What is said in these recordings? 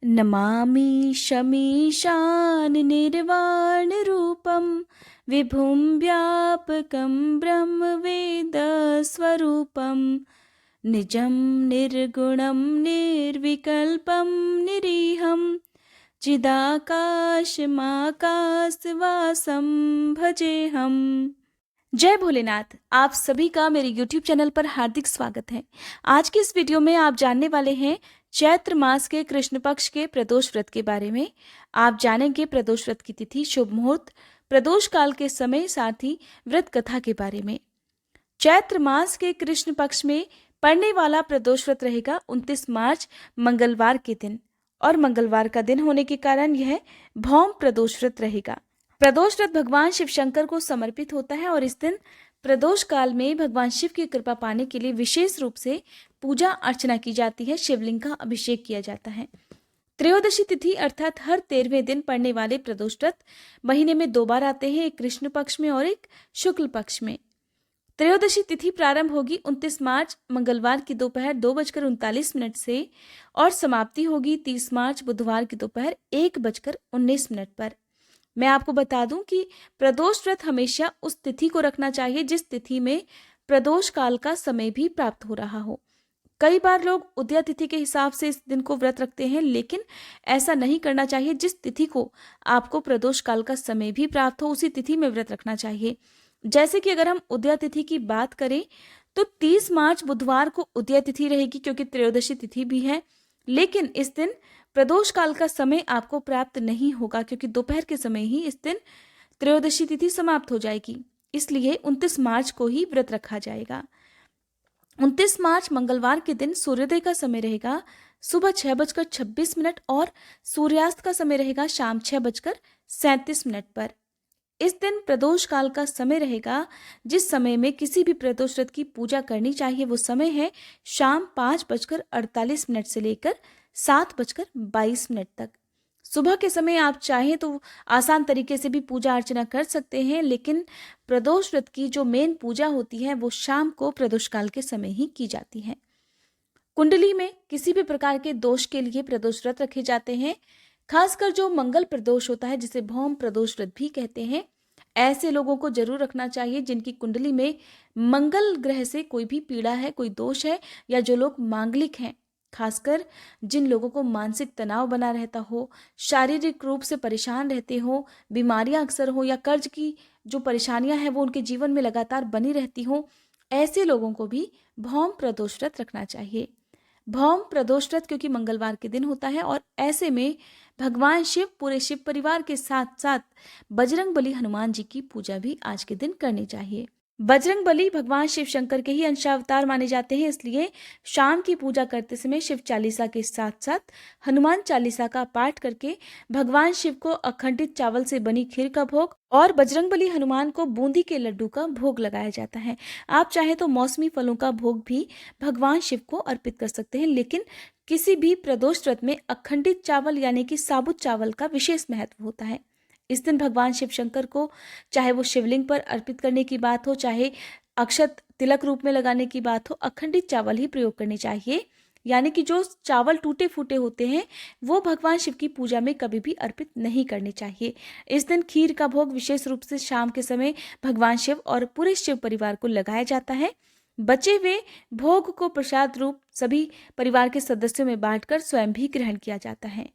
नमामि शमीशान निर्वाण रूपम विभुं व्यापकं ब्रह्मवेदस्वरूपं निजं निर्गुणं निर्विकल्पं निरीहं चिदाकाशमाकाशवासं भजेहम। जय भोलेनाथ। आप सभी का मेरे YouTube चैनल पर हार्दिक स्वागत है। आज की इस वीडियो में आप जानने वाले हैं चैत्र मास के कृष्ण पक्ष के प्रदोष व्रत के बारे में। आप जानेंगे प्रदोष व्रत की तिथि, शुभ मुहूर्त, प्रदोष काल के समय, साथ ही व्रत कथा के बारे में। चैत्र मास के कृष्ण पक्ष में पड़ने वाला प्रदोष व्रत रहेगा 29 मार्च मंगलवार के दिन, और मंगलवार का दिन होने के कारण यह भौम प्रदोष व्रत रहेगा। प्रदोष व्रत भगवान शिव शंकर को समर्पित होता है और इस दिन प्रदोष काल में भगवान शिव की कृपा पाने के लिए विशेष रूप से पूजा अर्चना की जाती है, शिवलिंग का अभिषेक किया जाता है। त्रयोदशी तिथि अर्थात हर 13वें दिन पड़ने वाले प्रदोष व्रत महीने में 2 बार आते हैं, एक कृष्ण पक्ष में और एक शुक्ल पक्ष में। त्रयोदशी तिथि प्रारंभ होगी 29 मार्च मंगलवार की दोपहर 2:39 से और समाप्ति होगी 30 मार्च बुधवार की दोपहर 1:19 पर। मैं आपको बता दूं कि प्रदोष व्रत हमेशा उस तिथि को रखना चाहिए जिस तिथि में प्रदोष काल का समय भी प्राप्त हो रहा हो। कई बार लोग उदया तिथि के हिसाब से इस दिन को व्रत रखते हैं, लेकिन ऐसा नहीं करना चाहिए। जिस तिथि को आपको प्रदोष काल का समय भी प्राप्त हो उसी तिथि में व्रत रखना चाहिए। जैसे कि अगर हम उदया तिथि की बात करें तो 30 मार्च बुधवार को उदया तिथि रहेगी, क्योंकि त्रयोदशी तिथि भी है, लेकिन इस दिन प्रदोष काल का समय आपको प्राप्त नहीं होगा, क्योंकि दोपहर के समय ही इस दिन त्रयोदशी तिथि समाप्त हो जाएगी। इसलिए 29 मार्च को ही व्रत रखा जाएगा। 29 मार्च मंगलवार के दिन सूर्योदय का समय रहेगा सुबह 6:26 और सूर्यास्त का समय रहेगा शाम 6:37 पर। इस दिन प्रदोष काल का समय रहेगा जिस समय में किसी भी प्रदोष व्रत की पूजा करनी चाहिए, वो समय है शाम 5:48 से लेकर 7:22 तक। सुबह के समय आप चाहें तो आसान तरीके से भी पूजा अर्चना कर सकते हैं, लेकिन प्रदोष व्रत की जो मेन पूजा होती है वो शाम को प्रदोष काल के समय ही की जाती है। कुंडली में किसी भी प्रकार के दोष के लिए प्रदोष व्रत रखे जाते हैं, खासकर जो मंगल प्रदोष होता है जिसे भौम प्रदोष व्रत भी कहते हैं। ऐसे लोगों को जरूर रखना चाहिए जिनकी कुंडली में मंगल ग्रह से कोई भी पीड़ा है, कोई दोष है, या जो लोग मांगलिक हैं, खासकर जिन लोगों को मानसिक तनाव बना रहता हो, शारीरिक रूप से परेशान रहते हो, बीमारियां अक्सर हो, या कर्ज की जो परेशानियां हैं वो उनके जीवन में लगातार बनी रहती हो, ऐसे लोगों को भी भौम प्रदोष व्रत रखना चाहिए। भौम प्रदोष व्रत क्योंकि मंगलवार के दिन होता है और ऐसे में भगवान शिव पूरे शिव परिवार के साथ साथ बजरंगबली हनुमान जी की पूजा भी आज के दिन करनी चाहिए। बजरंगबली भगवान शिव शंकर के ही अंशावतार माने जाते हैं, इसलिए शाम की पूजा करते समय शिव चालीसा के साथ साथ हनुमान चालीसा का पाठ करके भगवान शिव को अखंडित चावल से बनी खीर का भोग और बजरंगबली हनुमान को बूंदी के लड्डू का भोग लगाया जाता है। आप चाहे तो मौसमी फलों का भोग भी भगवान शिव को अर्पित कर सकते हैं, लेकिन किसी भी प्रदोष व्रत में अखंडित चावल यानी कि साबुत चावल का विशेष महत्व होता है। इस दिन भगवान शिव शंकर को चाहे वो शिवलिंग पर अर्पित करने की बात हो, चाहे अक्षत तिलक रूप में लगाने की बात हो, अखंडित चावल ही प्रयोग करने चाहिए। यानी कि जो चावल टूटे फूटे होते हैं वो भगवान शिव की पूजा में कभी भी अर्पित नहीं करने चाहिए। इस दिन खीर का भोग विशेष रूप से शाम के समय भगवान शिव और पूरे शिव परिवार को लगाया जाता है। बचे हुए भोग को प्रसाद रूप सभी परिवार के सदस्यों में बांटकर स्वयं भी ग्रहण किया जाता है।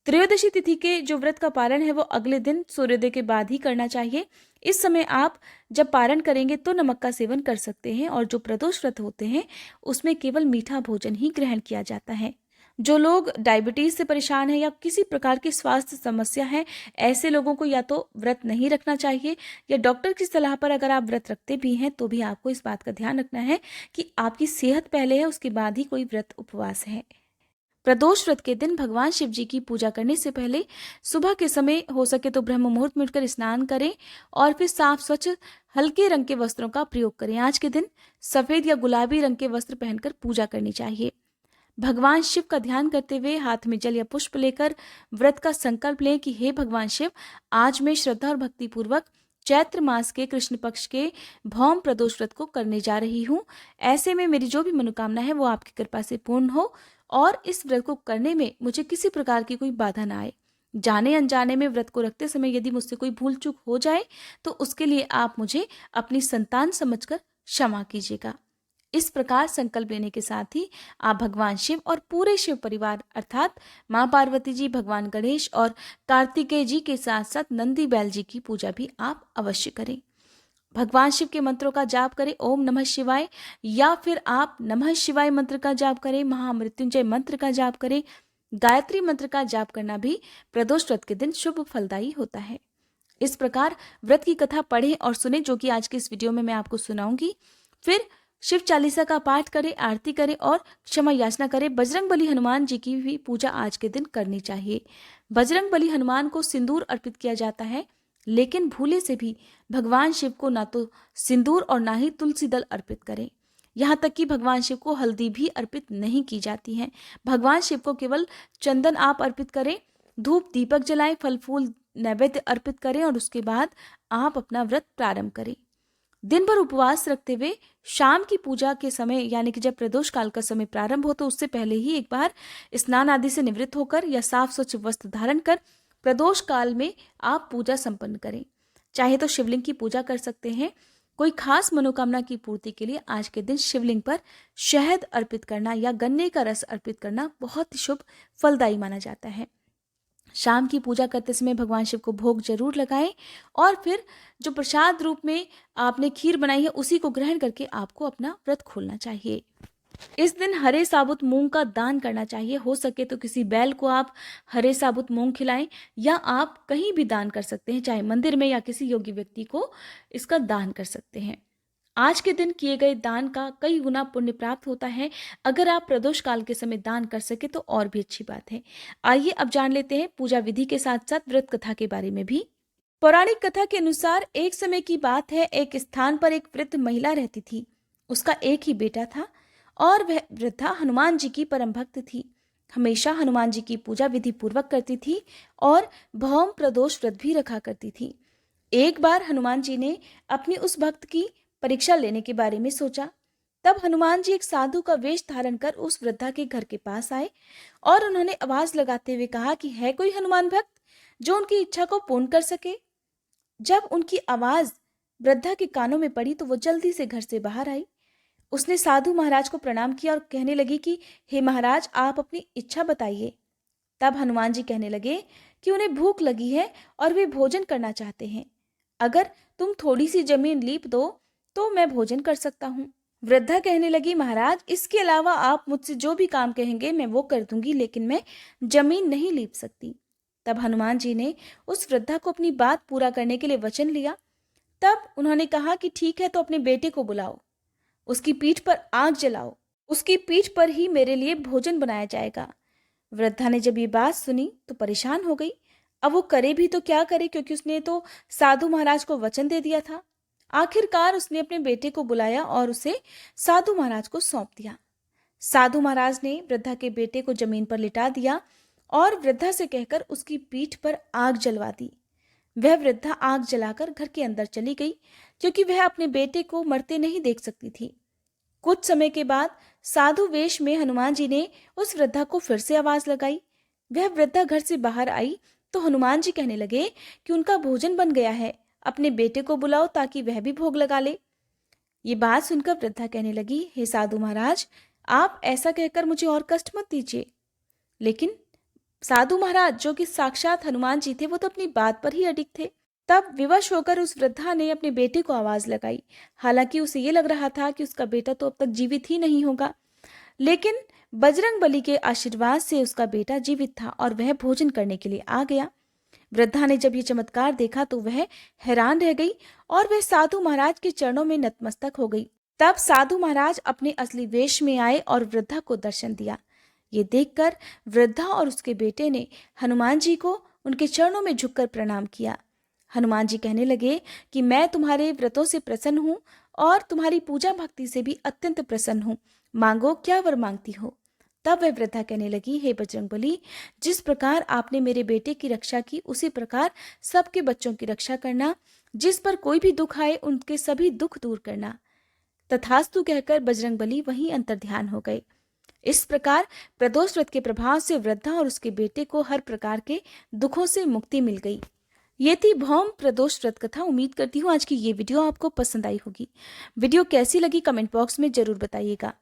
त्रयोदशी तिथि के जो व्रत का पारण है वो अगले दिन सूर्योदय के बाद ही करना चाहिए। इस समय आप जब पारण करेंगे तो नमक का सेवन कर सकते हैं, और जो प्रदोष व्रत होते हैं उसमें केवल मीठा भोजन ही ग्रहण किया जाता है। जो लोग डायबिटीज से परेशान है या किसी प्रकार की स्वास्थ्य समस्या है, ऐसे लोगों को या तो व्रत नहीं रखना चाहिए, या डॉक्टर की सलाह पर अगर आप व्रत रखते भी हैं तो भी आपको इस बात का ध्यान रखना है कि आपकी सेहत पहले है, उसके बाद ही कोई व्रत उपवास है। प्रदोष व्रत के दिन भगवान शिव जी की पूजा करने से पहले सुबह के समय हो सके तो ब्रह्म मुहूर्त में उठकर स्नान करें और फिर साफ स्वच्छ हल्के रंग के वस्त्रों का प्रयोग करें। आज के दिन सफेद या गुलाबी रंग के वस्त्र पहनकर पूजा करनी चाहिए। भगवान शिव का ध्यान करते हुए हाथ में जल या पुष्प लेकर व्रत का संकल्प लें कि हे भगवान शिव, आज मैं श्रद्धा और भक्ति पूर्वक चैत्र मास के कृष्ण पक्ष के भौम प्रदोष व्रत को करने जा रही हूँ। ऐसे में मेरी जो भी मनोकामना है वो आपकी कृपा से पूर्ण हो और इस व्रत को करने में मुझे किसी प्रकार की कोई बाधा ना आए। जाने अनजाने में व्रत को रखते समय यदि मुझसे कोई भूल चूक हो जाए तो उसके लिए आप मुझे अपनी संतान समझकर क्षमा कीजिएगा। इस प्रकार संकल्प लेने के साथ ही आप भगवान शिव और पूरे शिव परिवार अर्थात माँ पार्वती जी, भगवान गणेश और कार्तिकेय जी के साथ साथ नंदी बैल जी की पूजा भी आप अवश्य करें। भगवान शिव के मंत्रों का जाप करें, ओम नमः शिवाय, या फिर आप नमः शिवाय मंत्र का जाप करें, महामृत्युंजय मंत्र का जाप करें। गायत्री मंत्र का जाप करना भी प्रदोष व्रत के दिन शुभ फलदायी होता है। इस प्रकार व्रत की कथा पढ़ें और सुने, जो कि आज के इस वीडियो में मैं आपको सुनाऊंगी। फिर शिव चालीसा का पाठ करें, आरती करें और क्षमा याचना करें। बजरंग बली हनुमान जी की भी पूजा आज के दिन करनी चाहिए। बजरंग बली हनुमान को सिंदूर अर्पित किया जाता है, लेकिन भूले से भी भगवान शिव को ना तो सिंदूर और ना ही तुलसी दल अर्पित करें। यहाँ तक कि भगवान शिव को हल्दी भी अर्पित नहीं की जाती है। भगवान शिव को केवल चंदन आप अर्पित करें, धूप दीपक जलाएं, फल फूल नैवेद्य अर्पित करें और उसके बाद आप अपना व्रत प्रारंभ करें। दिन भर उपवास रखते हुए शाम की पूजा के समय यानी कि जब प्रदोष काल का समय प्रारंभ हो तो उससे पहले ही एक बार स्नान आदि से निवृत्त होकर या साफ स्वच्छ वस्त्र धारण कर प्रदोष काल में आप पूजा संपन्न करें। चाहे तो शिवलिंग की पूजा कर सकते हैं। कोई खास मनोकामना की पूर्ति के लिए आज के दिन शिवलिंग पर शहद अर्पित करना या गन्ने का रस अर्पित करना बहुत शुभ फलदायी माना जाता है। शाम की पूजा करते समय भगवान शिव को भोग जरूर लगाएं और फिर जो प्रसाद रूप में आपने खीर बनाई है उसी को ग्रहण करके आपको अपना व्रत खोलना चाहिए। इस दिन हरे साबुत मूंग का दान करना चाहिए। हो सके तो किसी बैल को आप हरे साबुत मूंग खिलाएं या आप कहीं भी दान कर सकते हैं, चाहे मंदिर में या किसी योग्य व्यक्ति को इसका दान कर सकते हैं। आज के दिन किए गए दान का कई गुना पुण्य प्राप्त होता है। अगर आप प्रदोष काल के समय दान कर सके तो और भी अच्छी बात है। आइए अब जान लेते हैं पूजा विधि के साथ साथ व्रत कथा के बारे में भी। पौराणिक कथा के अनुसार एक समय की बात है, एक स्थान पर एक वृद्ध महिला रहती थी। उसका एक ही बेटा था और वह वृद्धा हनुमान जी की परम भक्त थी। हमेशा हनुमान जी की पूजा विधि पूर्वक करती थी और भौम प्रदोष व्रत भी रखा करती थी। एक बार हनुमान जी ने अपनी उस भक्त की परीक्षा लेने के बारे में सोचा। तब हनुमान जी एक साधु का वेश धारण कर उस वृद्धा के घर के पास आए और उन्होंने आवाज लगाते हुए कहा कि है कोई हनुमान भक्त जो उनकी इच्छा को पूर्ण कर सके। जब उनकी आवाज वृद्धा के कानों में पड़ी तो वो जल्दी से घर से बाहर आई। उसने साधु महाराज को प्रणाम किया और कहने लगी कि हे महाराज, आप अपनी इच्छा बताइए। तब हनुमान जी कहने लगे कि उन्हें भूख लगी है और वे भोजन करना चाहते हैं। अगर तुम थोड़ी सी जमीन लीप दो तो मैं भोजन कर सकता हूँ। वृद्धा कहने लगी, महाराज, इसके अलावा आप मुझसे जो भी काम कहेंगे मैं वो कर दूंगी, लेकिन मैं जमीन नहीं लीप सकती। तब हनुमान जी ने उस वृद्धा को अपनी बात पूरा करने के लिए वचन लिया। तब उन्होंने कहा कि ठीक है, तो अपने बेटे को बुलाओ, उसकी पीठ पर आग जलाओ, उसकी पीठ पर ही मेरे लिए भोजन बनाया जाएगा। वृद्धा ने जब ये बात सुनी तो परेशान हो गई। अब वो करे भी तो क्या करे, क्योंकि उसने तो साधु महाराज को वचन दे दिया था। आखिरकार उसने अपने बेटे को बुलाया और उसे साधु महाराज को सौंप दिया। साधु महाराज ने वृद्धा के बेटे को जमीन पर लिटा दिया और वृद्धा से कहकर उसकी पीठ पर आग जलवा दी। वह वृद्धा आग जलाकर घर के अंदर चली गई, क्योंकि वह अपने बेटे को मरते नहीं देख सकती थी। कुछ समय के बाद साधु वेश में हनुमान जी ने उस वृद्धा को फिर से आवाज लगाई। वह वृद्धा घर से बाहर आई तो हनुमान जी कहने लगे कि उनका भोजन बन गया है, अपने बेटे को बुलाओ ताकि वह भी भोग लगा ले। ये बात सुनकर वृद्धा कहने लगी, हे साधु महाराज, आप ऐसा कहकर मुझे और कष्ट मत दीजिए। लेकिन साधु महाराज, जो कि साक्षात हनुमान जी थे, वो तो अपनी बात पर ही अडिग थे। तब विवश होकर उस वृद्धा ने अपने बेटे को आवाज लगाई। हालांकि उसे ये लग रहा था कि उसका बेटा तो अब तक जीवित ही नहीं होगा, लेकिन बजरंग बली के आशीर्वाद से उसका बेटा जीवित था और वह भोजन करने के लिए आ गया। वृद्धा ने जब ये चमत्कार देखा तो वह हैरान रह गई और वह साधु महाराज के चरणों में नतमस्तक हो गई। तब साधु महाराज अपने असली वेश में आए और वृद्धा को दर्शन दिया। ये देखकर वृद्धा और उसके बेटे ने हनुमान जी को उनके चरणों में झुककर प्रणाम किया। हनुमान जी कहने लगे कि मैं तुम्हारे व्रतों से प्रसन्न हूँ और तुम्हारी पूजा भक्ति से भी अत्यंत प्रसन्न हूँ। मांगो, क्या वर मांगती हो। तब वह वृद्धा कहने लगी, हे बजरंगबली, जिस प्रकार आपने मेरे बेटे की रक्षा की उसी प्रकार सबके बच्चों की रक्षा करना। जिस पर कोई भी दुख आए उनके सभी दुख दूर करना। तथास्तु कहकर बजरंगबली वहीं अंतर्ध्यान हो गए। इस प्रकार प्रदोष व्रत के प्रभाव से वृद्धा और उसके बेटे को हर प्रकार के दुखों से मुक्ति मिल गई। ये थी भौम प्रदोष व्रत कथा। उम्मीद करती हूँ आज की ये वीडियो आपको पसंद आई होगी। वीडियो कैसी लगी कमेंट बॉक्स में जरूर बताइएगा।